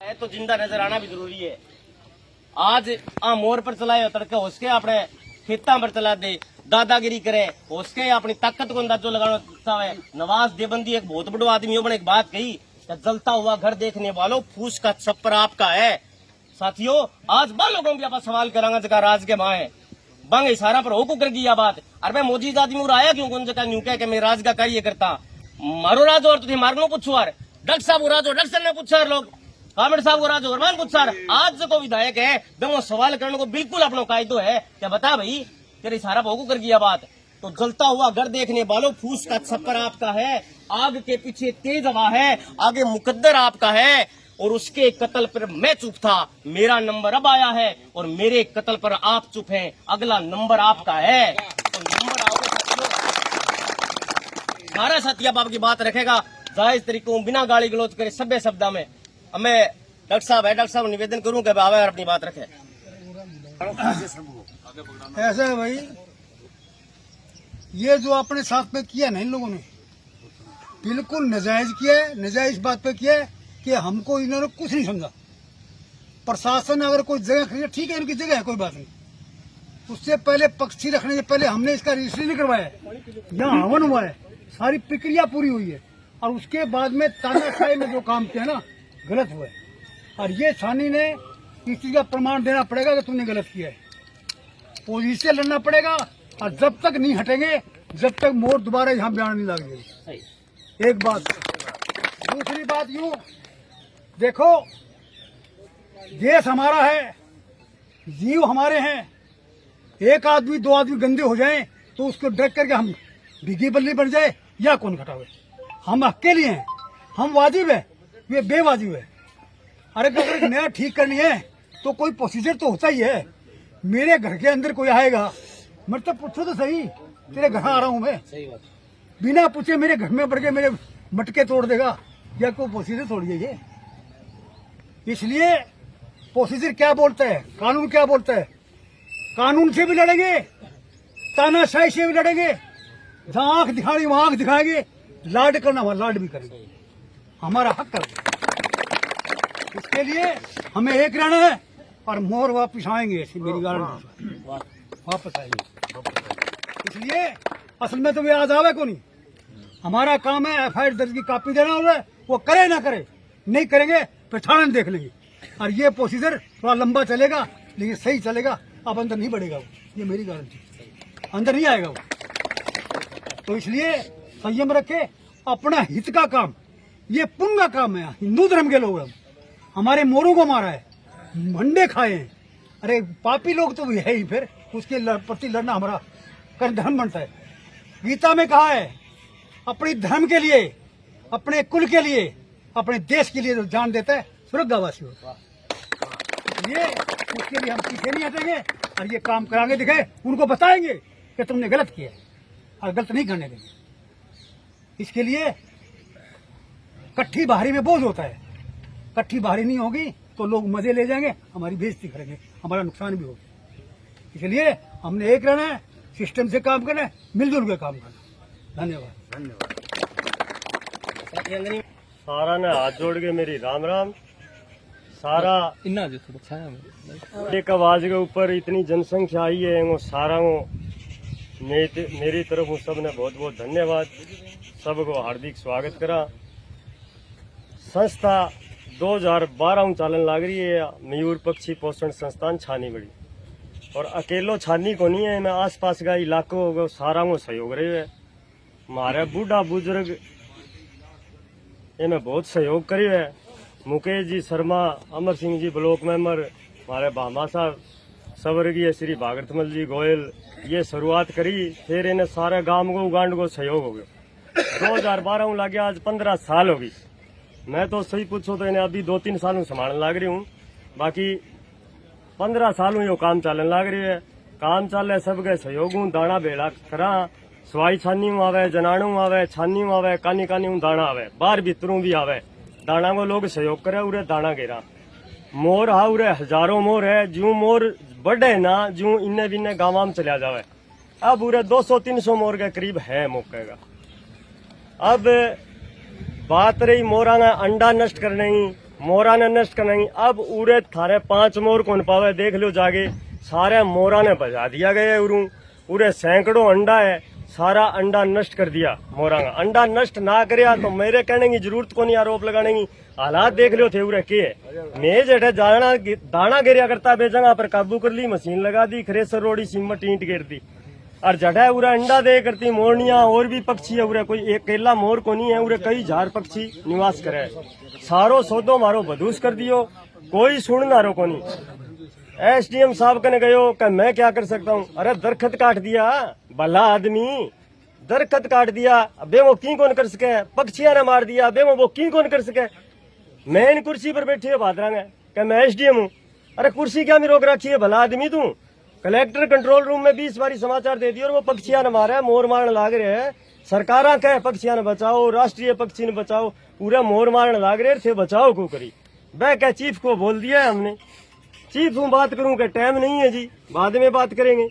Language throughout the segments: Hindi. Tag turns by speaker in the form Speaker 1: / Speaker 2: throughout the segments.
Speaker 1: है तो जिंदा नजर आना भी जरूरी है। आज आ मोर पर चलाए तड़के उसके अपने खेता पर चला दे, दादागिरी करे उसके अपनी ताकत को अंदाजो लगाना चाहे। नवाज देवबंदी एक बहुत बड़ा आदमी हो, एक बात कही कि जलता हुआ घर देखने वालों फूस का छप्पर आपका है। साथियों, आज बा लोगों की आप सवाल करांगा जगह राज के माँ है बंग इशारा पर होको कर गया बात। अरे मोजीद आदमी आया क्यों कौन जगह न्यू कह के मैं राज का कार्य करता मारो राज और तुझे मारनो पूछो यार डॉक्टर साहब को राजो डॉक्टर ने पूछा लोग कामेड़ साहब को राजो अरमान पूछा। आज जो विधायक है वो सवाल करने को बिल्कुल अपना कायदो है। क्या बता भाई तेरे इशारा पर होको कर गया बात। तो जलता हुआ घर देखने वालों फूस का छप्पर आपका है, आग के पीछे तेज हवा है, आगे मुकद्दर आपका है और उसके कत्ल पर मैं चुप था। मेरा नंबर अब आया है और मेरे कत्ल पर आप चुप हैं। अगला नंबर आपका है तो नंबर आओगे सारा साथी आप आपकी बात रखेगा जायज तरीकों बिना गाली गलौज करे सभ्य शब्दा में। मैं डॉक्टर साहब है, डॉक्टर साहब निवेदन करूं कि बाबा अपनी बात रखे।
Speaker 2: ऐसा है भाई, ये जो अपने साथ में किया ना इन लोगों ने बिल्कुल नजायज किया है। नजायज बात पे किया है कि हमको इन्होंने कुछ नहीं समझा। प्रशासन अगर कोई जगह खरीदे ठीक है, इनकी जगह है, कोई बात नहीं। उससे पहले पक्षी रखने से पहले हमने इसका रजिस्ट्री नहीं करवाया है। यहाँ हवन हुआ है, सारी प्रक्रिया पूरी हुई है और उसके बाद में तानाशाही में जो काम किया ना गलत हुआ है। और ये छानी ने इस चीज का प्रमाण देना पड़ेगा कि तुमने गलत किया है। पोजीशन लड़ना पड़ेगा और जब तक नहीं हटेंगे जब तक मोर दोबारा यहाँ बयान नहीं लगेगी। एक बात। दूसरी बात यूं देखो, देश हमारा है, जीव हमारे हैं। एक आदमी दो आदमी गंदे हो जाएं तो उसको डर करके हम भीगी बल्ली बन जाए या कौन घटावे। हम अकेले हैं, हम वाजिब है, ये बेवाजिब है। अरे अगर नया ठीक करनी है तो कोई प्रोसीजर तो होता ही है। मेरे घर के अंदर कोई आएगा मैं तो पूछो तो सही, तेरे घर आ रहा हूँ मैं, बिना पूछे मेरे घर में बढ़ के मेरे मटके तोड़ देगा या कोई प्रोसीजर थोड़ी है ये। इसलिए प्रोसीजर क्या बोलता है, कानून क्या बोलता है, कानून से भी लड़ेंगे, तानाशाही से भी लड़ेंगे। जहां आंख दिखानी वहां आंख दिखाएंगे, लाड करना वहां लाड भी करेंगे, हमारा हक करेंगे। इसके लिए हमें एक रहना है और मोर वापिस आएंगे, ऐसी मेरी गारंटी वापस आएंगे। इसलिए असल में तो वे आज आवे को नहीं, हमारा काम है FIR दर्ज की कॉपी देना होगा। वो करे ना करे, नहीं करेंगे फिर थाने में देख लेंगे। और ये प्रोसीजर थोड़ा लंबा चलेगा लेकिन सही चलेगा। अब अंदर नहीं बढ़ेगा वो, ये मेरी गारंटी, अंदर नहीं आएगा वो। तो इसलिए संयम रखे, अपना हित का काम, ये पुण्य का काम है। हिंदू धर्म के लोग हैं, हमारे मोरों को मारा है, मंडे खाए हैं। अरे पापी लोग तो है ही, फिर उसके प्रति लड़ना हमारा कर्म धर्म बनता है। गीता में कहा है अपने धर्म के लिए, अपने कुल के लिए, अपने देश के लिए जो जान देता है स्वर्गवासी होता है। इसलिए उसके लिए हम पीछे नहीं हटेंगे और ये काम करांगे, दिखे उनको बताएंगे कि तुमने गलत किया और गलत नहीं करने देंगे। इसके लिए कट्ठी बाहरी में बोझ होता है, कट्ठी बाहरी नहीं होगी तो लोग मजे ले जाएंगे, हमारी बेइज्जती करेंगे, हमारा नुकसान भी होगा। इसलिए हमने एक रहना है, सिस्टम से काम करना है, मिलजुल के काम करना। धन्यवाद।
Speaker 3: सारा ने हाथ जोड़ के मेरी राम राम। सारा एक आवाज के ऊपर इतनी जनसंख्या आई है, वो सारा मेरी तरफ सब ने बहुत बहुत धन्यवाद, सबको हार्दिक स्वागत करा। संस्था 2012 चालन लाग रही है, मयूर पक्षी पोषण संस्थान छानी बड़ी, और अकेलो छानी को नहीं है, मैं आस पास का इलाकों को सारा को सहयोग रहे है। हमारे बूढ़ा बुजुर्ग इन्हें बहुत सहयोग करियो है। मुकेश जी शर्मा, अमर सिंह जी ब्लॉक मेंबर, हमारे भामा साहब स्वर्गीय श्री भागरथमल जी गोयल, ये शुरुआत करी, फिर इन्हें सारे गांव को उगांड को सहयोग हो गया। 2012 लगे आज 15 साल होगी। मैं तो सही पूछो तो इन्हें अभी 2-3 सालों संभालने लग रही हूँ, बाकी 15 सालों यो काम चलन लग रही है। काम चल सबके सहयोग हूँ, दाना बेड़ा करा, सवाई छानी आवे, जनाणु आवे, छानी आवे, कानी कानी दाना आवे, बाहर भीतरों भी आवे, दाना को लोग सहयोग करे, उरे दाना गिरा। मोर हा उरे हजारों मोर है, जू मोर बढ़े ना जू इन्ने बिन्ने गाँव में चलिया जावे। अब उरे 200-300 मोर के करीब है मौके का। अब बात रही मोरा ने अंडा नष्ट करने की, मोरा ने नष्ट करेंगे। अब उरे थारे 5 मोर कौन पावे, देख लो जाके सारे मोरा ने बजा दिया गया उरे सैकड़ों अंडा है, सारा अंडा नष्ट कर दिया मोरा का। अंडा नष्ट ना करया तो मेरे कहने की जरूरत को नहीं आरोप लगाने की। हालात देख लो थे उरे के मैं जेठे दाना गिरिया करता बेजंगा पर काबू कर ली, मशीन लगा दी, थ्रेसर रोड़ी, सीमट ईंट गिर दी और जटा उरा अंडा दे करती मोरनिया और भी पक्षी है उरे, कोई एक अकेला मोर को नहीं है उरे, कई हजार पक्षी निवास करे। सारो सौदो मारो बदूस कर दियो, कोई सुनना रो को नहीं। एसडीएम साहब कने गयो कि मैं क्या कर सकता हूँ, अरे दरखत काट दिया, भला आदमी दरखत काट दिया, अबे वो की कौन कर सके, पक्षियां ने मार दिया, अबे वो की कौन कर सके। मैं इन कुर्सी पर बैठी है भादरा में कि मैं एसडीएम हूँ, अरे कुर्सी क्या में रोक रखी है, भला आदमी तू। कलेक्टर कंट्रोल रूम में 20 बारी समाचार दे दिए और वो पक्षियां ने मारे, मोर मारने लाग रहे हैं। सरकारा कहे पक्षियां ने बचाओ, राष्ट्रीय पक्षी ने बचाओ, पूरा मोर मारने लाग रहे थे, बचाओ को करी। वह क्या चीफ को बोल दिया है हमने, चीफ हूँ बात करूं कि टाइम नहीं है जी, बाद में बात करेंगे।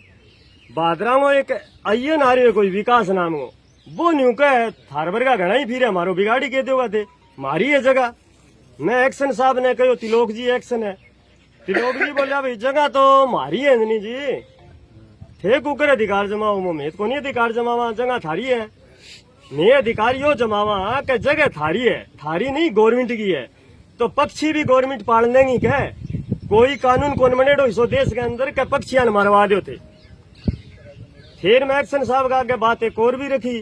Speaker 3: बादरा में एक आइए नारे है कोई विकास नाम को, वो न्यू कहे थारबर का घना ही फिर हमारो बिगाड़ी के दोगा थे, मारी है जगह। मैं एक्शन साहब ने कहो तिलोक जी एक्शन है, तिलोक जी बोलिया भाई जगह तो मारी है नहीं जी, थे कुकर अधिकार जमाओ, मैं को नहीं अधिकार जमावा, जगह थारी है। मैं अधिकार यो जमावा कि जगह थारी है, थारी नहीं गवर्नमेंट की है, तो पक्षी भी गवर्नमेंट पाल लेंगी क्या, कोई कानून कौन बनेडो इस देश के अंदर के पक्षियां मरवा दो थे। फिर मैं एक्शन साहब का आगे बात एक और भी रखी,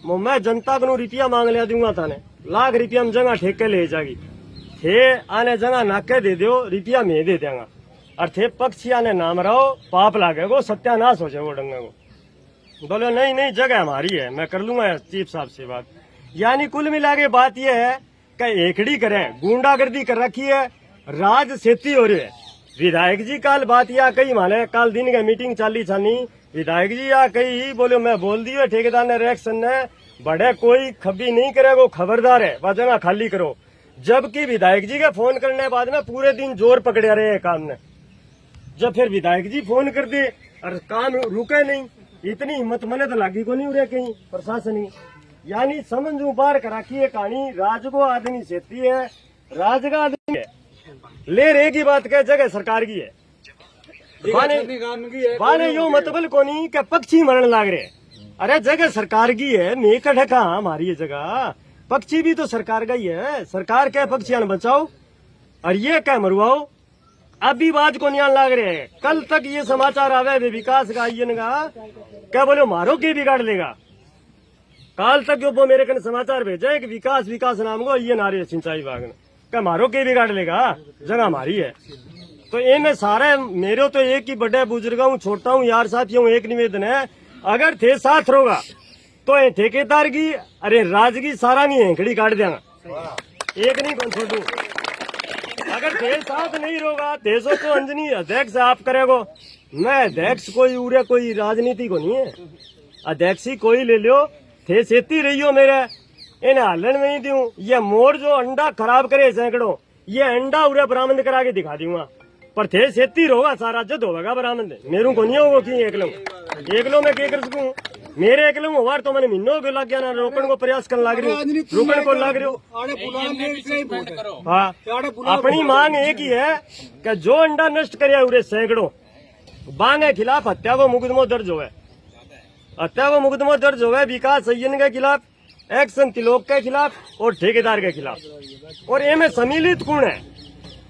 Speaker 3: मैं जनता को रुपया मांग लिया दूंगा थाने, लाख रुपया में जगह ठेके ले जाएगी, थे आने जगह नाके दे दो, रुपया मैं दे देंगा, और थे पक्षियां ने नाम रहो, पाप लागेगो, सत्यानाश हो जाएगो डंगे को। बोलो नहीं नहीं जगह हमारी है, मैं कर लूंगा चीफ साहब से बात। यानी कुल मिला के बात यह है कि एकड़ी करे, गुंडागर्दी कर रखी है, राज सेती हो रही है। विधायक जी कल बात या कही माने, कल दिन का मीटिंग चाली छानी, विधायक जी या कही बोलो मैं बोल दियो ठेकेदार ने रिएक्शन ने, बड़े कोई खबी नहीं करेगो, खबरदार है वह जगह खाली करो। जबकि विधायक जी के फोन करने बाद में पूरे दिन जोर पकड़े रहे काम ने, जब फिर विधायक जी फोन कर दे और काम रुके नहीं, इतनी हिम्मत मने तो लागी को नहीं उड़े कहीं प्रशासन की। यानी समझ पार करा की ये कहानी, राज को आदमी सेती है, राज का आदमी है, ले रे की बात कह जगह सरकार की है, बाने यूं मतलब को नहीं कि पक्षी मरण लाग रहे। अरे जगह सरकार की है, मैं कठे कहा हमारी ये जगह, पक्षी भी तो सरकार का ही है, सरकार क्या पक्षियां ने बचाओ और ये क्या मरवाओ। अभी बात को नहीं लाग रहे हैं, कल तक ये समाचार आवे वे विकास का आइए का क्या बोलो मारो के बिगाड़ लेगा। कल तक जो वो मेरे कन समाचार भेजे कि विकास विकास नाम को ये नारे सिंचाई विभाग ने क्या मारो के बिगाड़ लेगा, जगह हमारी है। तो ये मैं सारे मेरे तो एक ही बड़े बुजुर्ग हूँ, छोटा हूँ यार साथियों, एक निवेदन है, अगर थे साथ होगा तो ये ठेकेदार की अरे राज की सारा नहीं हेंकड़ी काट देगा, एक नहीं कौन छोड़ू। अगर थे साथ नहीं होगा, देशों को अंजनी अध्यक्ष आप करेगो, मैं अध्यक्ष कोई उरे कोई राजनीति को नहीं है, अध्यक्ष ही कोई ले लो, थे सेती रहियो मेरे इन्हें हलन में ही दूं। ये मोर जो अंडा खराब करे सैकड़ों, ये अंडा उरे बरामद करा के दिखा दूंगा, पर थे सेती होगा सारा जद होगा बरामद, मेरू को नहीं होगा कि एकलो में क्या कर सकूं, मेरे एकलो में वार तो मैंने मिन्नो को लग गया ना, रोकने को प्रयास करने लग रही हूँ, रोकने को लग रही हूँ। हाँ अपनी मांग एक ही है कि जो अंडा नष्ट करे उरे सैकड़ों, बांग के खिलाफ हत्या को मुकदमा दर्ज हो, हत्या को मुकदमा दर्ज हो, विकास अय्यन के खिलाफ, एक्शन तिलोक के खिलाफ और ठेकेदार के खिलाफ। और ये में सम्मिलित कौन है,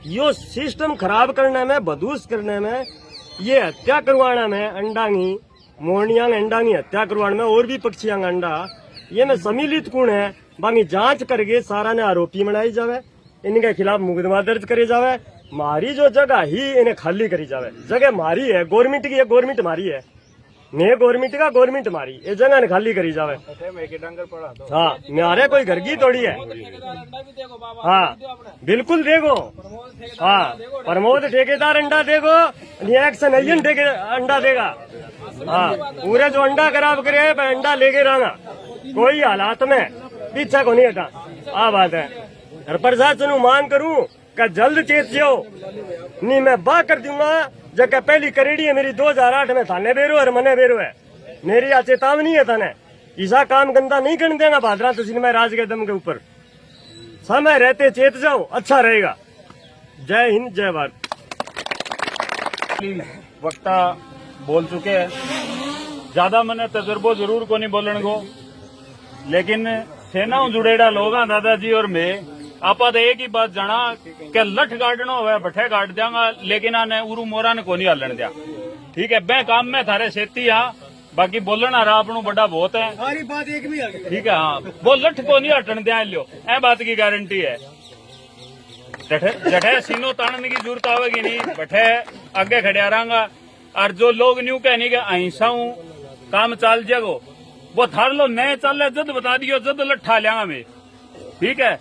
Speaker 3: यो सिस्टम खराब करने में, बदूस करने में, ये हत्या करवाने में, अंडांगी मोरनिया अंडांगी हत्या करवाने में और भी पक्षियां अंडा, ये में सम्मिलित कौन है, बाकी जांच करके सारा ने आरोपी बनाई जावे, इनके खिलाफ मुकदमा दर्ज करे जावे, मारी जो जगह ही इन्हें खाली करी जावे। जगह मारी है गवर्नमेंट की है, गवर्नमेंट मारी है, मैं गवर्नमेंट का गवर्नमेंट मारी, ये जगह ने खाली करी जावे। हाँ मेरे कोई घर की तोड़ी है, हाँ बिल्कुल देखो, हाँ प्रमोद ठेकेदार अंडा देखो, एक्शन अय्यन अंडा देगा। हाँ पूरे जो अंडा खराब करे अंडा लेके रहना, कोई हालात में पीछा को नहीं हटा। आ बात है, और प्रशासन मांग करूं का जल्द चेत जो नहीं, मैं बा कर दूंगा जगह पहली करेड़ी है मेरी 2008 में, थाने बेरो और मने बेरो है, मेरी आज चेतावनी है थाने, ऐसा काम गंदा नहीं करने देना भादरा तहसील में राज के दम के ऊपर। समय रहते चेत जाओ, अच्छा रहेगा। जय हिंद, जय भारत।
Speaker 4: वक्ता बोल चुके हैं, ज्यादा मैंने तजुर्बो जरूर को नहीं बोलने को, लेकिन सेनाओं जुड़ेड़ा लोग हैं दादाजी और मैं, आपा तो एक ही बात जाना कि लठ गाड़ना हुआ बठे गाड़ देंगा, लेकिन आने उरू मोरा ने को नहीं हलन दिया। ठीक है, मैं काम में थारे सेती हाँ, बाकी बोलना रहा अपनू बड़ा बहुत है।
Speaker 2: सारी बात एक भी आ गई।
Speaker 4: ठीक है, हाँ, वो लठ को नहीं हटन दिया लियो, ए बात की गारंटी है। जठे सीनो तानने की जरूरत आवेगी नहीं, बठे आगे खड़िया रहांगा। और जो लोग न्यू कहनी के अहिंसा काम चाल जागो, वो थार लो नए चाल जद बता दियो, जद लट्ठा लिया मैं। ठीक है,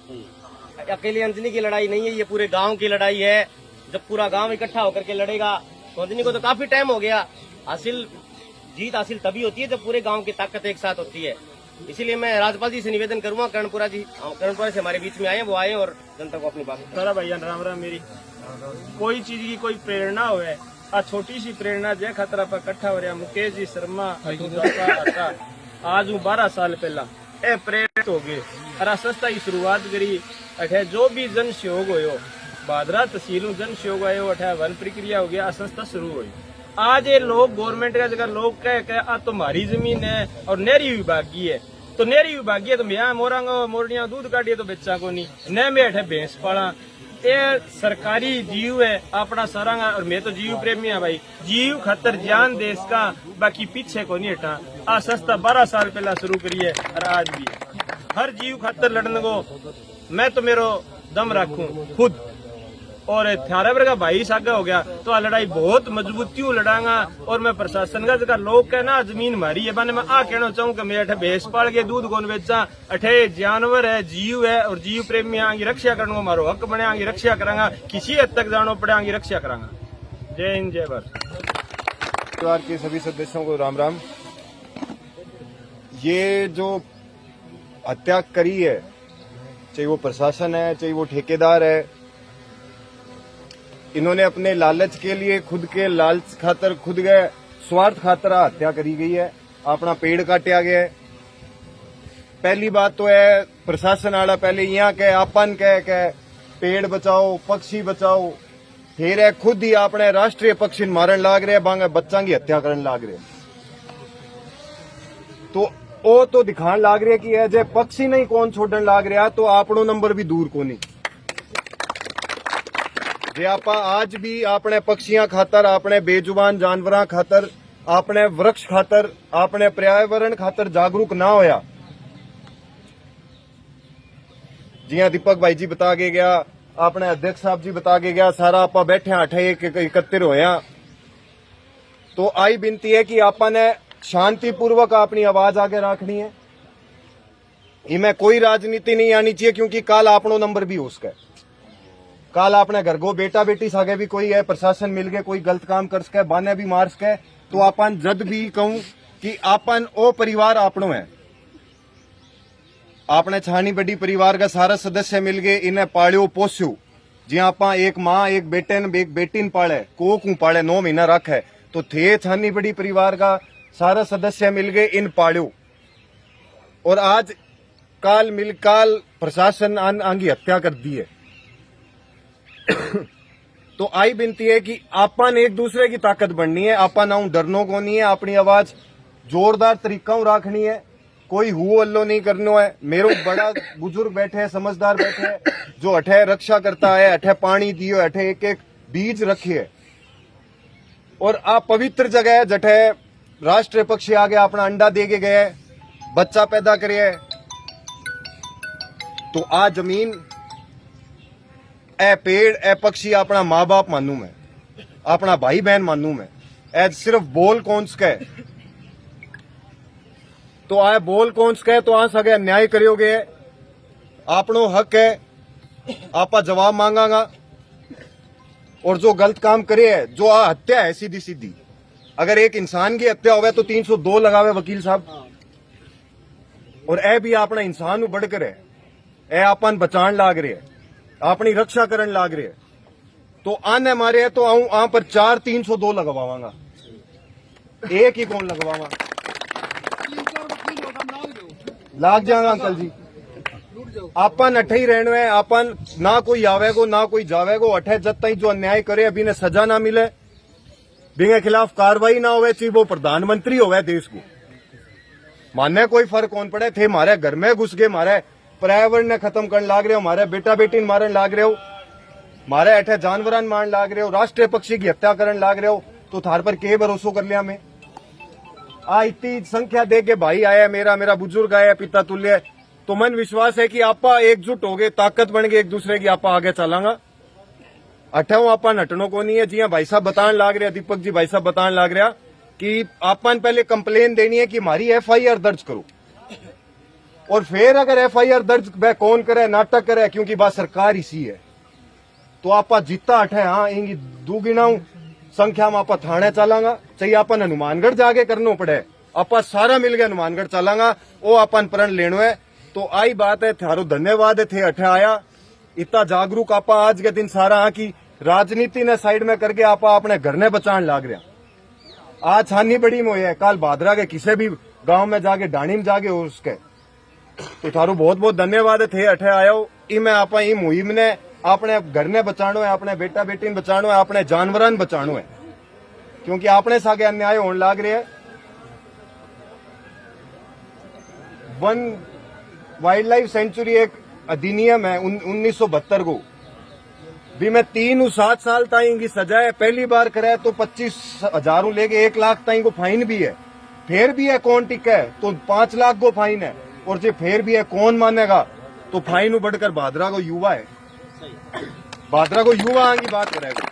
Speaker 1: अकेली अंजनी की लड़ाई नहीं है, ये पूरे गांव की लड़ाई है। जब पूरा गांव इकट्ठा होकर के लड़ेगा, तो अंजनी को तो काफी टाइम हो गया। जीत हासिल तभी होती है जब पूरे गांव की ताकत एक साथ होती है। इसीलिए मैं राज्यपाल जी से निवेदन करूंगा, कर्णपुरा से हमारे बीच में आए, वो आए और जनता को अपनी बात
Speaker 3: सारा भैया राम राम। मेरी कोई चीज की कोई प्रेरणा हुए, आ छोटी सी प्रेरणा जय खतरा पर इकट्ठा हो रहा मुकेश जी शर्मा आता आज 12 साल पहला ए प्रेरित हो गए और संस्था की शुरुआत करी। अठे जो भी जन सहयोग हो, भादरा तहसील जन सहयोग आयो, अठे वन प्रक्रिया हो गया, संस्था शुरू हुई। आज ये लोग गवर्नमेंट का जगह लोग कह आ तुम्हारी जमीन है और नहरी विभागी है, तो नहरी विभागी है तो मैं मोरांगा मोरनिया दूध काटिए तो बेचा को नहीं, न मैं अठे भैंस पाला। ये सरकारी जीव है अपना सरांगा, और मैं तो जीव प्रेमी है भाई, जीव खतर जान देश का, बाकी पीछे को नहीं हटा। आ संस्था 12 साल पहला शुरू करी है और आज भी हर जीव खतर लड़ने को मैं तो मेरो दम रखूं खुद, और थारे वर्गा भाई सागा हो गया तो आ लड़ाई बहुत मजबूती लड़ांगा। और मैं प्रशासन का जगह लोग कहना जमीन मारी है, मैं आ कहना चाहूँ कि मैं अठे भैंस पाल के दूध कौन बेचा, अठे जानवर है, जीव है, और जीव प्रेमी आगे रक्षा करने को मारो हक बने, आगे रक्षा करांगा, किसी हद तक जानो पड़े आगे रक्षा करांगा। जय हिंद, जय भारत।
Speaker 5: परिवार के सभी सदस्यों को राम राम। ये जो हत्या करी है, चाहे वो प्रशासन है चाहे वो ठेकेदार है, इन्होंने अपने लालच के लिए, खुद के लालच खातर, खुद के स्वार्थ खातर हत्या करी गई है, अपना पेड़ काटा गया है। पहली बात तो है प्रशासन आला पहले यहाँ के आपन के पेड़ बचाओ, पक्षी बचाओ, फिर है खुद ही अपने राष्ट्रीय पक्षी मारन लाग रहे, बांगे बच्चा की हत्या करन लाग रहे। तो वो तो दिखान लाग रहे कि जे पक्षी नहीं कौन छोड़न लाग रहा, तो आपनो नंबर भी दूर को नहीं। जे आपा आज भी अपने पक्षियां खातर, अपने बेजुबान जानवरां खातर, अपने वृक्ष खातर, अपने पर्यावरण खातर जागरूक ना होया, जिया दीपक भाई जी बता के गया, अपने अध्यक्ष साहब जी बता के गया, सारा आपा बैठे अठे एकत्रित होया, तो आई बिनती है कि आपा ने शांतिपूर्वक अपनी आवाज आगे रखनी है। इनमें कोई राजनीति नहीं आनी चाहिए, क्योंकि कल आपनो नंबर भी हो सके, कल अपने घर को बेटा बेटी सागे भी कोई है, प्रशासन मिल गए कोई गलत काम कर सके, बाने भी मार सके, तो आपन जद भी कहूं कि आपन ओ परिवार आपनो है, आपने छानी बड़ी परिवार का सारा सदस्य मिल गए, इन्हें पालियो पोस्यो, जी आपा एक माँ एक बेटे ने एक बेटी ने पाले, कोकू पाले 9 महीना रखे, तो थे छानी बड़ी परिवार का सारा सदस्य मिल गए, इन पालियो। और आज काल प्रशासन आंगी हत्या कर दी है। तो आई बिनती है कि आपन एक दूसरे की ताकत बढ़नी है, आपन आऊं डरनो को नहीं है, अपनी आवाज जोरदार तरीका रखनी है, कोई हु अल्लो नहीं करनो है। मेरो बड़ा बुजुर्ग बैठे है, समझदार बैठे है, जो अठे रक्षा करता है, अठे पानी दियो, अठे एक एक बीज रखिए, और आप पवित्र जगह है जठे राष्ट्रीय पक्षी आगे अपना अंडा दे के गए, बच्चा पैदा करे, तो आ जमीन ए पेड़ ए पक्षी अपना माँ बाप मानू मैं, अपना भाई बहन मानू मैं, ए सिर्फ बोल कौन सके, तो आए बोल कौन सके, तो आ सके न्याय करोगे, आपनो हक है, आपा जवाब मांगागा। और जो गलत काम करे है, जो आ हत्या है सीधी सीधी, अगर एक इंसान की हत्या होवे तो 302 लगावे वकील साहब, और ए भी अपना इंसान बढ़कर है, ए अपन बचान लाग रहे है, अपनी रक्षा करन लाग रहे है, तो आने मारे है तो आऊं आ पर 4 302 लगवावांगा, एक ही कौन लगवावा, लाग जाएगा अंकल जी। आपन अठे ही रहना है, आपन ना कोई आवेगो ना कोई जावेगो, अठे जब तक जो अन्याय करे अभी ने सजा ना मिले, बिंगे खिलाफ कार्रवाई ना होवे, चाहे वो प्रधानमंत्री होवे देश को, मानने कोई फर्क कौन पड़े। थे मारे घर में घुस गए, मारे पर्यावरण ने खत्म करने लाग रहे हो, मारे बेटा बेटी मारन लाग रहे हो, मारे अठे जानवरान मारन लाग रहे हो, राष्ट्रीय पक्षी की हत्या करन लाग रहे हो, तो थार पर के भरोसो कर लिया मैं। आ इतनी संख्या दे के भाई आया, मेरा बुजुर्ग आया, पिता तुल्य, तो मन विश्वास है कि आपा एकजुट हो गए, ताकत बन गए एक दूसरे की, आपा आगे चलांगा। अठे आपा नटनो को नहीं है, जिया भाई साहब बतान लाग रहे, दीपक जी भाई साहब बतान लाग रहा कि आपन पहले कंप्लेन देनी है कि हमारी एफआईआर दर्ज करो, और फिर अगर एफआईआर दर्ज वह कौन करे, नाटक करे, क्योंकि बात सरकार इसी है, तो आपा जितना अठे हाँ इंगी दुगिनाऊ संख्या में आपा थाने चलांगा, चाहिए अपन हनुमानगढ़ जाके करना पड़े, आपा सारा मिल गया हनुमानगढ़ चलांगा, वो अपन प्रण लेनो है। तो आई बात है, थारो धन्यवाद है, थे अठे आया, इतना जागरूक आपा आज के दिन सारा हाँ की राजनीति ने साइड में करके आपा अपने घर ने बचान लाग रहा। आज छानी बड़ी मोह है, काल भादरा के किसी भी गांव में जाके डाणी में जाके उसके, तो थारो बहुत बहुत धन्यवाद है, थे अठे आया हो। मैं आपा ई मुहिम ने अपने घर ने बचानो है, अपने बेटा बेटी ने बचानो है, अपने जानवरान बचानो है, क्योंकि आपने सागे अन्याय होने लाग रहे है। वन वाइल्ड लाइफ सेंचुरी एक अधिनियम है 1972 को, भी मैं 3 7 साल ताई की सजा है, पहली बार करे तो 25,000 लेके 1 लाख ताई को फाइन भी है, फिर भी है कौन टिका है तो 5 लाख को फाइन है, और जो फिर भी है कौन मानेगा, तो फाइन बढ़कर भादरा को युवा है, भादरा को युवा आगे बात करेगा।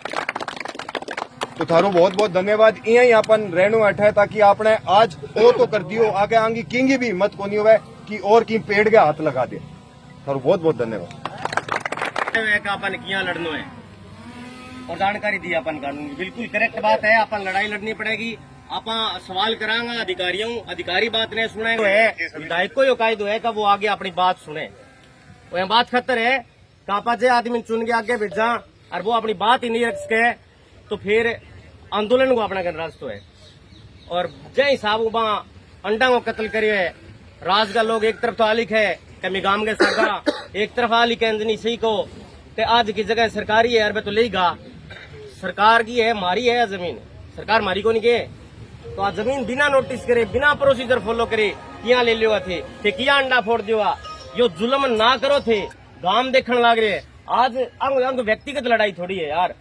Speaker 5: तो थारो बहुत बहुत धन्यवाद। यही अपन रहनो अठे, ताकि आपने आज वो तो कर दियो, आगे आंगी किंगी भी मत कोनी हुए कि और की पेड़ के हाथ लगा दे। थारो बहुत बहुत धन्यवाद।
Speaker 1: अपन किया लड़नो है और जानकारी दी अपन कानून की, बिल्कुल करेक्ट बात है, अपन लड़ाई लड़नी पड़ेगी, अपन सवाल करांगा अधिकारियों, अधिकारी बात नहीं सुने है, विधायक को यो कायदो है कि वो आगे अपनी बात सुने, वो बात खतर है कापा जे आदमी चुन के आगे भेजा और वो अपनी बात ही नहीं रख सके, तो फिर आंदोलन को अपना रास्ता है। और जय हिसाब वहां अंडा को कत्ल करिए है, राज का लोग एक तरफ तो आलिक है कमी गांव के सरकार, एक तरफ आलिक है सही को, ते आज की जगह सरकारी है, अरबे तो लेगा सरकार की है, मारी है जमीन, सरकार मारी को नहीं के, तो आज जमीन बिना नोटिस करे, बिना प्रोसीजर फॉलो करे किया ले लियो थे, किया अंडा फोड़ दियो, यो जुल्म ना करो थे, गांव देखने लग रहे हैं। आज अंग व्यक्तिगत लड़ाई थोड़ी है यार,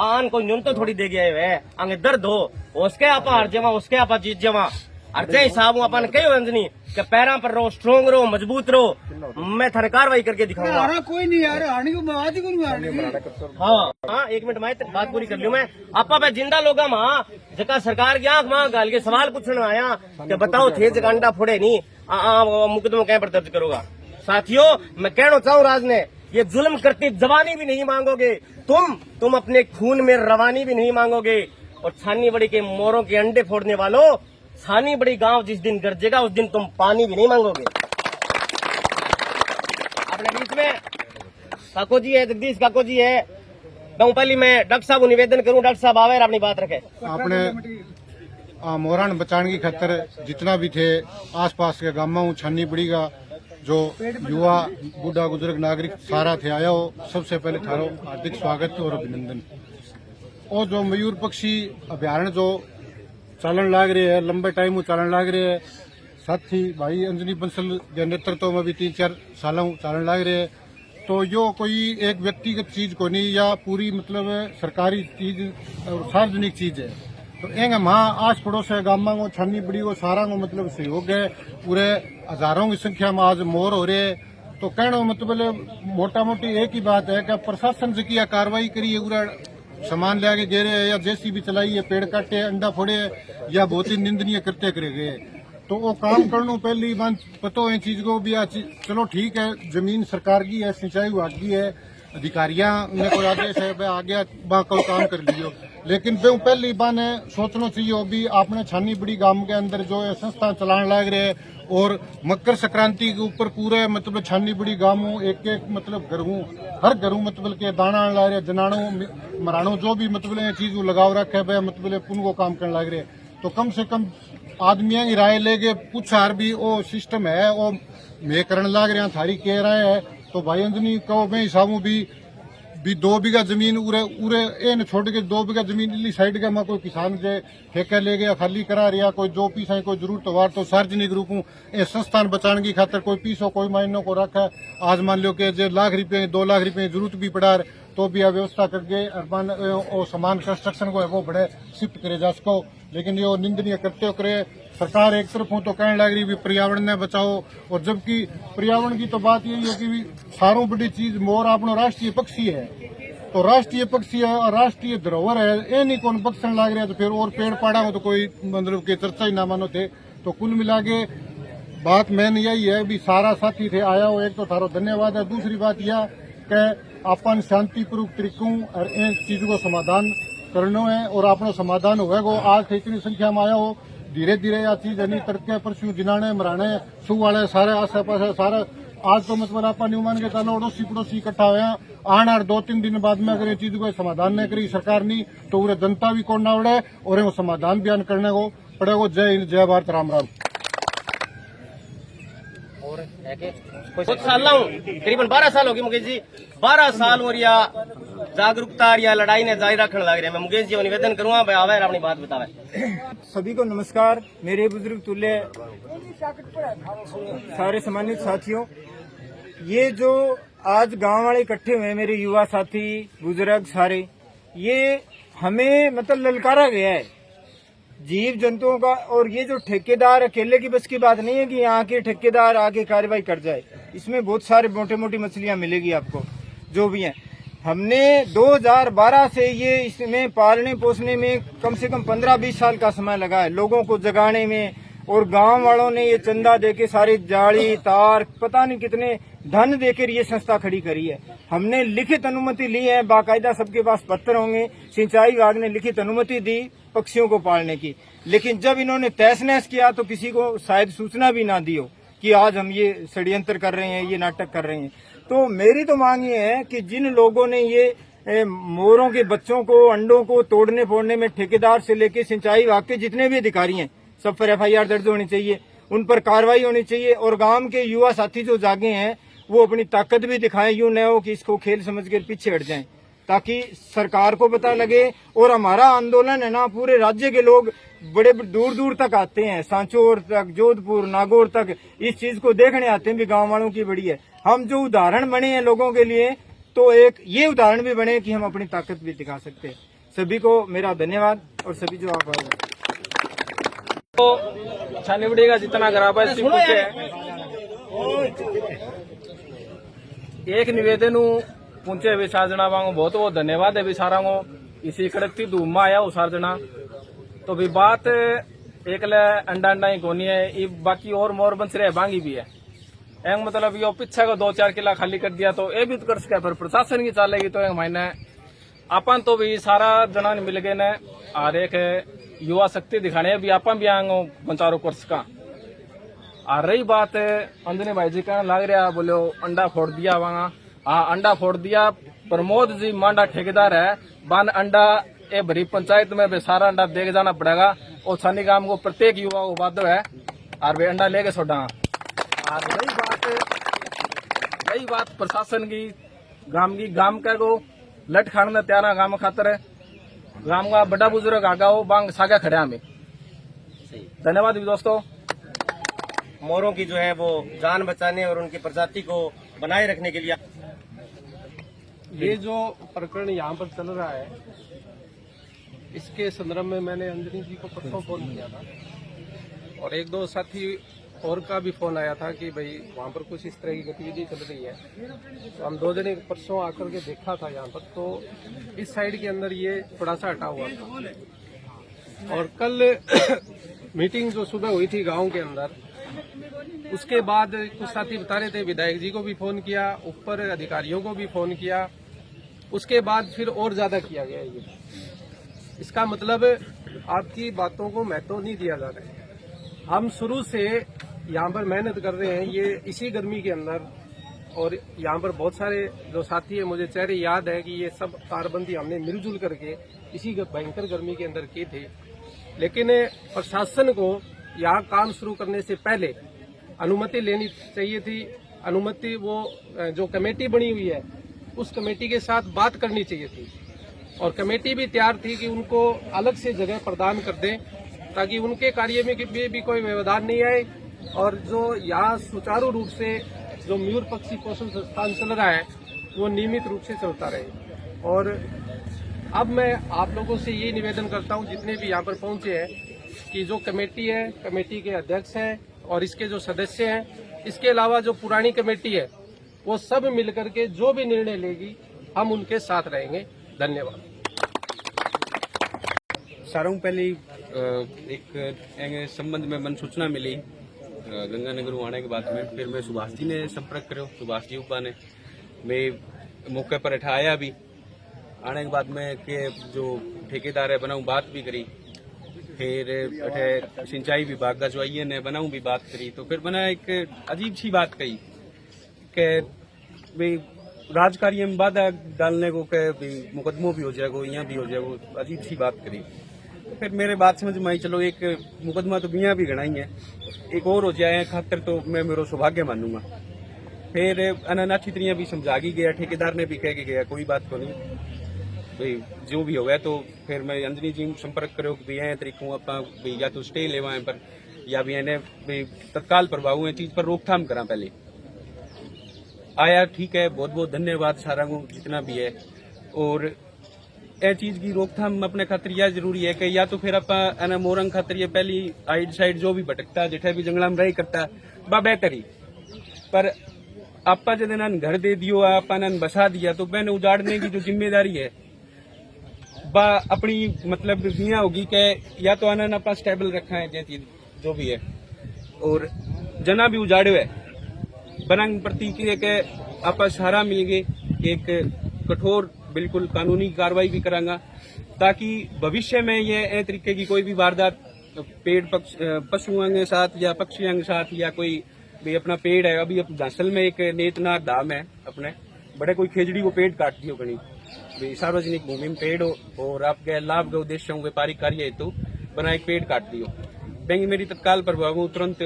Speaker 1: आन को न्यून तो थोड़ी दे गया है, अंग दर्द हो उसके आपा हार जावा, उसके आपा जीत जावा, अर्जे हिसाब अपन कहो अंजनी कि पैरा पर रहो, स्ट्रोंग रहो, मजबूत रहो, मैं थाने कार्रवाई करके दिखाऊंगा।
Speaker 2: हमारा कोई नहीं यार, हारने को बात ही कोई नहीं।
Speaker 1: हाँ 1 मिनट मैं बात पूरी कर लूं मैं, आपा पे जिंदा लोग जगह सरकार की आंख मांग गाल के सवाल पूछने आया कि बताओ थे जगह अंडा फोड़े नहीं, मुकदमा कहीं पर दर्ज करोगा। साथियों मैं कहना चाहूँ राज ने, ये जुल्म करती जवानी भी नहीं मांगोगे तुम अपने खून में रवानी भी नहीं मांगोगे, और छानी बड़ी के मोरों के अंडे फोड़ने वालों, छानी बड़ी गांव जिस दिन गरजेगा उस दिन तुम पानी भी नहीं मांगोगे। अपने बीच में काको जी है, जगदीश काको जी है, पहली मैं डॉक्टर साहब को निवेदन करूं, डॉक्टर साहब आवे अपनी बात रखे।
Speaker 6: अपने मोरान बचाने की खातर जितना भी थे आसपास के गांवों छानी बड़ी का जो युवा बूढ़ा बुजुर्ग नागरिक सारा थे आया हो, सबसे पहले थारो हार्दिक स्वागत और अभिनंदन। और जो मयूर पक्षी अभ्यारण्य जो चालन लाग रहे है, लंबे टाइम में चालन लाग रहे है, साथ ही भाई अंजनी बंसल के नेतृत्व में भी 3-4 सालों चालन लाग रहे है, तो यो कोई एक व्यक्तिगत चीज को नहीं, या पूरी मतलब सरकारी चीज सार्वजनिक चीज है। तो एंग वहाँ आस पड़ोस है गाँव में छानी बड़ी वो सारा को मतलब सहयोग है, पूरे हजारों की संख्या में आज मोर हो रहे। तो कहना मतलब मोटा मोटी एक ही बात है कि प्रशासन से किया कार्रवाई करी है, पूरा सामान ले आके गे रहे हैं, या जेसीबी चलाई है, पेड़ काटे, अंडा फोड़े, या बहुत ही निंदनीय कृत्य करे गए, तो वो काम करना पहली बात पतो है चीज को भी। चलो ठीक है, जमीन सरकार की है, सिंचाई विभाग की है, अधिकारियां ने कोई आदेश है आगे कोई काम कर लियो, लेकिन पहली बात है सोचना चाहिए भी आपने छानी बड़ी गांव के अंदर जो है संस्था चलाने लग रहे हैं, और मकर संक्रांति के ऊपर पूरे मतलब छानी बड़ी गांव एक मतलब घरों हर घरों मतलब के दाना ला रहे, जनाणो मराणो जो भी मतलब चीज लगाव रखे है, मतलब पुन को काम करने लग रहे, तो कम से कम आदमियों की राय लेके पूछार भी वो सिस्टम है वो मैं करने लग रहे हैं, थारी कह रहे हैं तो भाई अंजनी कहो मैं हिसाबों भी 2 बीघा जमीन उरे उरे एन छोड़ के 2 बीघा जमीन इली साइड के मैं कोई किसान जे ठेका ले गया खाली करा रिया कोई जो पीसा कोई जरूरत वार तो सार्वजनिक रूप ए संस्थान बचाने की खातर कोई पीसो कोई महीनों को रखा। आज मान लो कि जे लाख रुपए 2 लाख रुपए जरूरत भी पड़ा तो भी व्यवस्था करके अर्बन और सामान कंस्ट्रक्शन को है वो बड़े शिफ्ट करे जा सको। लेकिन ये निंदनीय करते करे सरकार एक तरफ तो कहने लग रही भी पर्यावरण ने बचाओ, और जबकि पर्यावरण की तो बात यही है कि सारों बड़ी चीज मोर अपनो राष्ट्रीय पक्षी है, तो राष्ट्रीय पक्षी है और राष्ट्रीय धरोहर है, ये नहीं कौन बख्शन लग रहा है तो फिर और पेड़ पौधा हो तो कोई मतलब की चर्चा ही ना मानो थे। तो कुल मिला के बात मेन यही है भी सारा साथी थे आया हो, एक तो थारो धन्यवाद है। दूसरी बात यह कि अपन शांतिपूर्वक तरीकों और इन चीजों को समाधान करना है और अपना समाधान होगा। आज इतनी संख्या में आया हो, धीरे धीरे यह चीज नहीं तरक्या परसों जिनाने मराने सू वाले सारे आसे पास सारे आज तो मतलब आप नहीं मान के चलो अड़ोसी पड़ोसी इकट्ठा हुआ आने और 2-3 दिन बाद में अगर ये चीज को समाधान नहीं करी सरकार नहीं तो पूरे जनता भी कौन ना उड़े और वो समाधान बयान करने को पड़ेगा। जय हिंद जय भारत राम राम।
Speaker 1: कुछ साल हूँ करीबन 12 साल होगी मुकेश जी, 12 साल और या जागरूकता या लड़ाई ने जारी रखने लग रहे। मैं मुकेश जी को निवेदन करूंगा भाई आवे अपनी बात बतावे।
Speaker 7: सभी को नमस्कार। मेरे बुजुर्ग तुल्य सारे सम्मानित साथियों, ये जो आज गांव वाले इकट्ठे हुए मेरे युवा साथी बुजुर्ग सारे, ये हमें मतलब ललकारा गया है जीव जंतुओं का। और ये जो ठेकेदार अकेले की बस की बात नहीं है कि यहाँ के ठेकेदार आके कार्रवाई कर जाए, इसमें बहुत सारे मोटे मोटी मछलियां मिलेगी आपको जो भी हैं। हमने 2012 से ये इसमें पालने पोसने में कम से कम 15-20 साल का समय लगा है, लोगों को जगाने में। और गांव वालों ने ये चंदा देके सारी जाली तार पता नहीं कितने धन देकर ये संस्था खड़ी करी है। हमने लिखित अनुमति ली है, बाकायदा सबके पास पत्र होंगे। सिंचाई विभाग ने लिखित अनुमति दी पक्षियों को पालने की, लेकिन जब इन्होंने तहस नहस किया तो किसी को शायद सूचना भी ना दी हो कि आज हम ये षड्यंत्र कर रहे हैं, ये नाटक कर रहे हैं। तो मेरी तो मांग ये है कि जिन लोगों ने ये मोरों के बच्चों को अंडों को तोड़ने फोड़ने में ठेकेदार से लेकर सिंचाई विभाग के जितने भी अधिकारी हैं सब पर FIR दर्ज होनी चाहिए, उन पर कार्रवाई होनी चाहिए। और गांव के युवा साथी जो जागे हैं वो अपनी ताकत भी दिखाएं, यूं न हो कि इसको खेल समझकर पीछे हट जाएं, ताकि सरकार को पता लगे। और हमारा आंदोलन है ना, पूरे राज्य के लोग बड़े दूर दूर तक आते हैं, सांचौर तक, जोधपुर, नागौर तक इस चीज को देखने आते हैं भी गांव वालों की बड़ी है। हम जो उदाहरण बने हैं लोगों के लिए, तो एक ये उदाहरण भी बने कि हम अपनी ताकत भी दिखा सकते हैं। सभी को मेरा धन्यवाद और सभी जो आप
Speaker 8: तो छानीबड़ी का जितना गराबा है एक निवेदन पूछे भी सार जना वांगो बहुत बहुत धन्यवाद है भी सारा को इसी कड़कती धूम में आया हो सार जना। तो भी बात एक अंडा अंडा ही कोनी है, ये बाकी और मोर बंस रहे बांगी भी है। एक मतलब यो पीछे को 2-4 किला खाली कर दिया तो ये भी कर सके, पर प्रशासन की चालेगी तो एक महीने अपन तो भी सारा जना मिल गए ने और एक युवा शक्ति दिखाने भी अपन भी आंगो पंचारो कोर्स का। और रही बात अंजनी भाई जी कहने लग रहा बोलो अंडा फोड़ दिया वहां, हाँ अंडा फोड़ दिया। प्रमोद जी मांडा ठेकेदार है, बान अंडा ए भरी पंचायत में भी सारा अंडा देके जाना पड़ेगा। और छानी गांव को प्रत्येक युवा को बाध्य है और वे अंडा लेके छोड़ा। और रही बात प्रशासन की गांव का को लट खाने त्यारा गांव खातर गांव का बड़ा बुजुर्ग आगा हो बांग सागा खड़े में। धन्यवाद दोस्तों।
Speaker 1: मोरों की जो है वो जान बचाने और उनकी प्रजाति को बनाए रखने के लिए
Speaker 9: ये जो प्रकरण यहाँ पर चल रहा है, इसके संदर्भ में मैंने अंजनी जी को परसों फोन किया था और 1-2 साथी और का भी फोन आया था कि भाई वहाँ पर कुछ इस तरह की गतिविधि चल रही है। तो हम 2 जने परसों आकर के देखा था यहाँ पर, तो इस साइड के अंदर ये थोड़ा सा हटा हुआ था। और कल मीटिंग जो सुबह हुई थी गांव के अंदर, उसके बाद कुछ साथी बता रहे थे विधायक जी को भी फोन किया, ऊपर अधिकारियों को भी फोन किया, उसके बाद फिर और ज्यादा किया गया। ये इसका मतलब आपकी बातों को महत्व नहीं दिया जा रहा है। हम शुरू से यहाँ पर मेहनत कर रहे हैं, ये इसी गर्मी के अंदर। और यहाँ पर बहुत सारे जो साथी है, मुझे चेहरे याद है कि ये सब तारबंदी हमने मिलजुल करके इसी भयंकर गर्मी के अंदर किए थे। लेकिन प्रशासन को यहाँ काम शुरू करने से पहले अनुमति लेनी चाहिए थी अनुमति वो जो कमेटी बनी हुई है उस कमेटी के साथ बात करनी चाहिए थी और कमेटी भी तैयार थी कि उनको अलग से जगह प्रदान कर दें ताकि उनके कार्य में भी कोई व्यवधान नहीं आए और जो यहाँ सुचारू रूप से जो मयूर पक्षी पोषण संस्थान चल रहा है वो नियमित रूप से चलता रहे। और अब मैं आप लोगों से ये निवेदन करता हूँ जितने भी यहाँ पर पहुंचे हैं कि जो कमेटी है, कमेटी के अध्यक्ष हैं और इसके जो सदस्य हैं, इसके अलावा जो पुरानी कमेटी है वो सब मिलकर के जो भी निर्णय लेगी हम उनके साथ रहेंगे। धन्यवाद।
Speaker 10: सारों पहले एक संबंध में मन सूचना मिली गंगानगर आने के बाद में, फिर मैं सुभाष जी ने संपर्क करो, सुभाष जी उपा ने, मैं मौके पर उठाया भी आने के बाद में के जो ठेकेदार है बनाऊं बात भी करी, फिर अठे सिंचाई विभाग का जो आई ने बनाऊं भी बात करी, तो फिर बना एक अजीब सी बात कही कि भाई राजकार्य में बाधा डालने को के मुकदमों भी हो जाएगा, यहाँ भी हो जाएगा, अजीब सी बात करी। तो फिर मेरे बात समझ में आई, चलो एक मुकदमा तो यहाँ भी गणाई है, एक और हो जाए खातर तो मैं मेरा सौभाग्य मानूंगा। फिर अनानाठी तरिया भी समझा के गया, ठेकेदार ने भी कह के गया कोई बात को नहीं भाई जो भी होगा। तो फिर मैं अंजनी जी संपर्क करो कि भाई तरीकों आप या तो स्टे लेवा है पर या भी इन्हें तत्काल प्रभाव है चीज पर रोकथाम करा पहले आया। ठीक है, बहुत बहुत धन्यवाद सारा को जितना भी है। और यह चीज की रोकथाम अपने खातिर यह जरूरी है कि या तो फिर आप मोरंग खातिर ये पहली आइड साइड जो भी भटकता जिठे भी जंगला में रही करता बा बेहतर ही, पर आपा जब घर दे दियो आपा बसा दिया तो मैंने उजाड़ने की जो जिम्मेदारी है बा अपनी मतलब दुनिया होगी कि या तो आनंद आपा स्टेबल रखा है जे चीज जो भी है, और जना भी उजाड़े है बनंग प्रति के आपा सहारा मिल गए एक कठोर बिल्कुल कानूनी कार्रवाई भी करांगा ताकि भविष्य में ये तरीके की कोई भी वारदात पेड़ पशुओं के साथ या पक्षियों के साथ या कोई भी अपना पेड़ है, अभी झांसल में एक नेतनाथ धाम है अपने बड़े कोई खेजड़ी को पेड़ काट दियो कहीं सार्वजनिक भूमि में पेड़ हो और आपके लाभ के उद्देश्य व्यापारिक कार्य हेतु बना एक पेड़ काट दियो। बैंक मेरी तत्काल प्रभाव तुरंत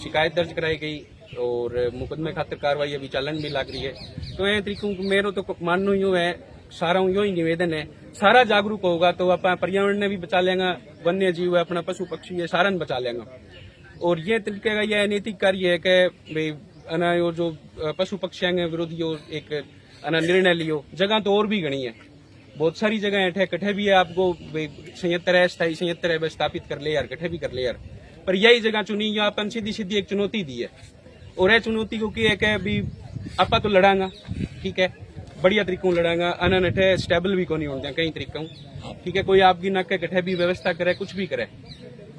Speaker 10: शिकायत दर्ज कराई गई और मुकदमे खातिर कार्रवाई अभी चालन भी लग रही है। तो ये तरीकों मेरो तो मानना ही है, सारा यो ही निवेदन है, सारा जागरूक होगा तो आप पर्यावरण ने भी बचा लेंगे, वन्य जीव है अपना पशु पक्षी है सारा ने बचा लेंगे। और ये तरीके का यह नैतिक कार्य है कि भाई अना यो जो पशु पक्षियों के विरुद्ध यो एक अना निर्णय लियो। जगह तो और भी गणी है, बहुत सारी जगह है, कठे भी है आपको संयंत्र है, स्थायी संयंत्र है स्थापित कर ले यार, कठे भी कर ले यार, पर यही जगह चुनी या अपन सीधी सीधी एक चुनौती दी है। और यह चुनौती को है कि अभी आपा तो लड़ांगा, ठीक है, बढ़िया तरीकों लड़ांगा, अना नठे स्टेबल भी को नहीं होते कई तरीकों, ठीक है, कोई आपकी ना के कठे भी व्यवस्था करे कुछ भी करे,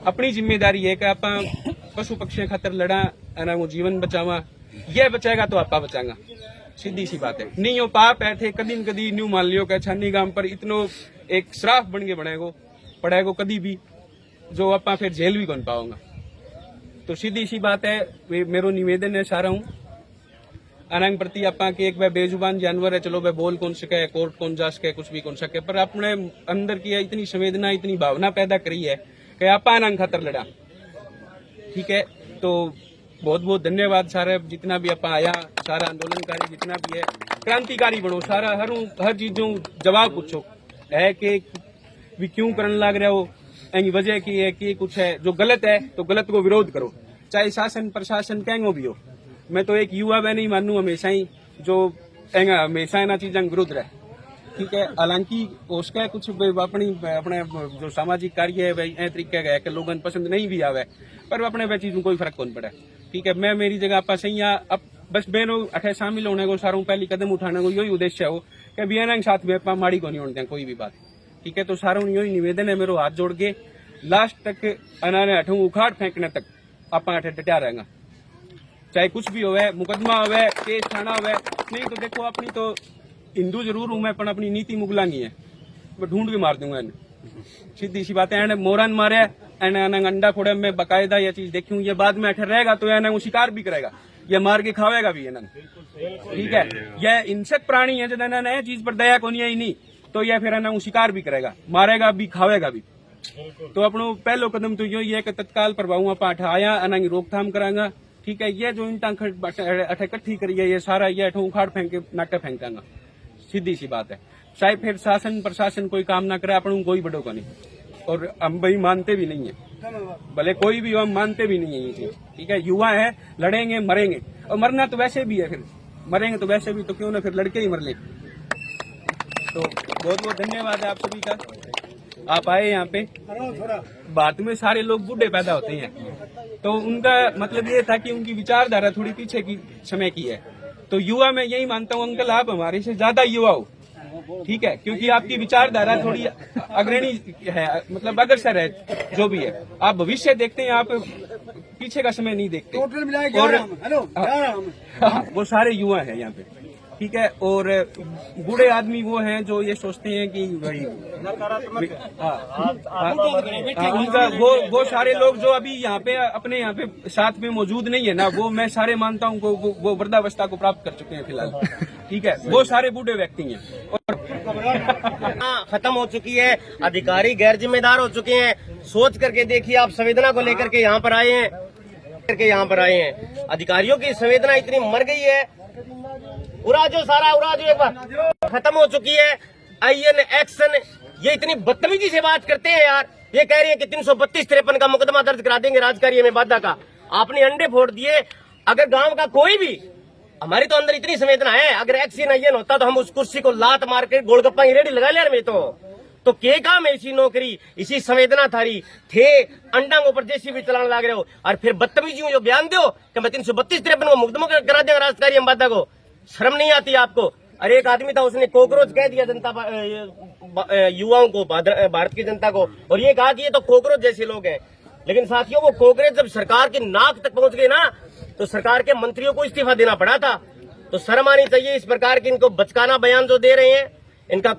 Speaker 10: अपनी जिम्मेदारी है कि आप पशु पक्षियों खातर लड़ा अना वो जीवन बचावा, यह बचाएगा तो आपा बचाएगा, सीधी सी बात है। नहीं हो पाप है थे कदी न कदी न्यू मान लियो कि छानी गांव पर इतनो एक श्राप बन के बनेगो पड़ेगो कदी भी जो आपा फिर जेल भी कौन पाओगा। तो सीधी सी बात है, मेरो निवेदन है सारा हूँ अनंग प्रति आपा के एक वह बेजुबान जानवर है, चलो वह बोल कौन सके, कोर्ट कौन जा सके, कुछ भी कौन सके, पर अपने अंदर की इतनी संवेदना इतनी भावना पैदा करी है कि आपा अनंग खातर लड़ा। ठीक है, तो बहुत बहुत धन्यवाद सारे जितना भी आपा आया, सारा आंदोलनकारी जितना भी है, क्रांतिकारी बनो सारा, हर चीजों जवाब पूछो है कि भी क्यों करने लग रहे हो, वजह की है कि कुछ है जो गलत है तो गलत को विरोध करो, चाहे शासन प्रशासन कहेंगे भी हो। मैं तो एक युवा वह नहीं मानू हमेशा ही जो हमेशा इन चीजों के विरुद्ध रहे, ठीक है। हालांकि उसका कुछ अपने जो सामाजिक कार्य है वही तरीके का है कि लोगों पसंद नहीं भी आवे, पर अपने वह चीजों कोई फर्क कौन पड़ा, ठीक है। मैं मेरी जगह आप सही अब बस बहनों अठे शामिल होने को सारों पहली कदम उठाने को यही उद्देश्य हो कि बहन साथ में आप माड़ी को नहीं होते कोई भी बात, ठीक है। तो सारों यही निवेदन है मेरो हाथ जोड़ के लास्ट तक अनाने हठू उखाड़ फेंकने तक आप अठे डटा रहेगा, चाहे कुछ भी होवे, मुकदमा होवे, केस थाना होवे। नहीं तो देखो अपनी तो हिंदू जरूर हूं मैं, पर अपनी नीति मुगलांगी है, मैं ढूंढ के मार दूंगा इन्हें, सीधी सी बात है। मोरन मारे अंडा फोड़े में बकायदा यह चीज देखी हूँ, ये बाद में अठे रहेगा तो यह वो शिकार भी करेगा, यह मार के खावेगा भी इन्हें, ठीक है। यह हिंसक प्राणी है जिन्हें नए चीज पर दया को नहीं तो यह फिर वो शिकार भी करेगा, मारेगा भी, खावेगा भी। तो अपनो पहलो कदम तो यही है कि तत्काल प्रभाव आप आया रोकथाम करांगा, ठीक है, ये जो ईंटा अठे इकट्ठी करी है, ये सारा ये अठे उखाड़ फेंक के नाटे फेंक देंगे, सीधी सी बात है। चाहे फिर शासन प्रशासन कोई काम ना करे, अपन कोई बड़ो का नहीं, और हम भाई मानते भी नहीं है, भले कोई भी हो, हम मानते भी नहीं है ये चीज, ठीक है। युवा है, लड़ेंगे मरेंगे, और मरना तो वैसे भी है, फिर मरेंगे तो वैसे भी, तो क्यों ना फिर लड़के ही मर ले। तो बहुत बहुत धन्यवाद है आप सभी का, आप आए यहाँ पे। भारत में सारे लोग बूढ़े पैदा होते हैं, तो उनका मतलब ये था कि उनकी विचारधारा थोड़ी पीछे की समय की है। तो युवा मैं यही मानता हूँ अंकल, आप हमारे से ज्यादा युवा हो, ठीक है, क्योंकि आपकी विचारधारा थोड़ी अग्रणी है, मतलब अग्रसर है, जो भी है। आप भविष्य देखते हैं, आप पीछे का समय नहीं देखते।
Speaker 2: टोटल मिलाए
Speaker 10: और वो सारे युवा हैं यहाँ पे, ठीक है। और बूढ़े आदमी वो हैं जो ये सोचते हैं कि भाई उनका वो सारे लोग जो अभी यहाँ पे अपने यहाँ पे साथ में मौजूद नहीं है ना, वो मैं सारे मानता हूँ वो वृद्धावस्था को प्राप्त कर चुके हैं फिलहाल, ठीक है। वो सारे बूढ़े व्यक्ति हैं और
Speaker 1: खत्म हो चुकी है, अधिकारी गैर जिम्मेदार हो चुके हैं। सोच करके देखिए, आप संवेदना को लेकर के यहाँ पर आए हैं, अधिकारियों की संवेदना इतनी मर गई है। उड़ा जो एक बार खत्म हो चुकी है। आईएन एक्शन, ये इतनी बदतमीजी से बात करते हैं यार। ये कह रही है कि 332-53 का मुकदमा दर्ज करा देंगे राजकार्य में बाधा का। आपने अंडे फोड़ दिए। अगर गांव का कोई भी, हमारी तो अंदर इतनी संवेदना है, अगर एक्शन आईएन होता तो हम उस कुर्सी को लात मार के गोलगप्पा की रेडी लगा लिया। में तो के काम ऐसी नौकरी, इसी संवेदना थारी थे, अंडांगों पर जैसी भी चलाने लग रहे हो, और फिर बदतमीजी जो बयान दो कि मैं 332-53 को मुकदमा करा देंगे राजकार्य में बाधा को। शर्म नहीं आती आपको? अरे एक आदमी था, उसने कॉकरोच कह दिया युवाओं को, भारत की जनता को, और ये कहा कि ये तो कॉकरोच जैसे लोग हैं। लेकिन साथियों, वो कॉकरोच जब सरकार की नाक तक पहुंच गए ना, तो सरकार के मंत्रियों को इस्तीफा देना पड़ा था। तो शर्म आनी चाहिए इस प्रकार की इनको बचकाना बयान जो दे रहे हैं। इनका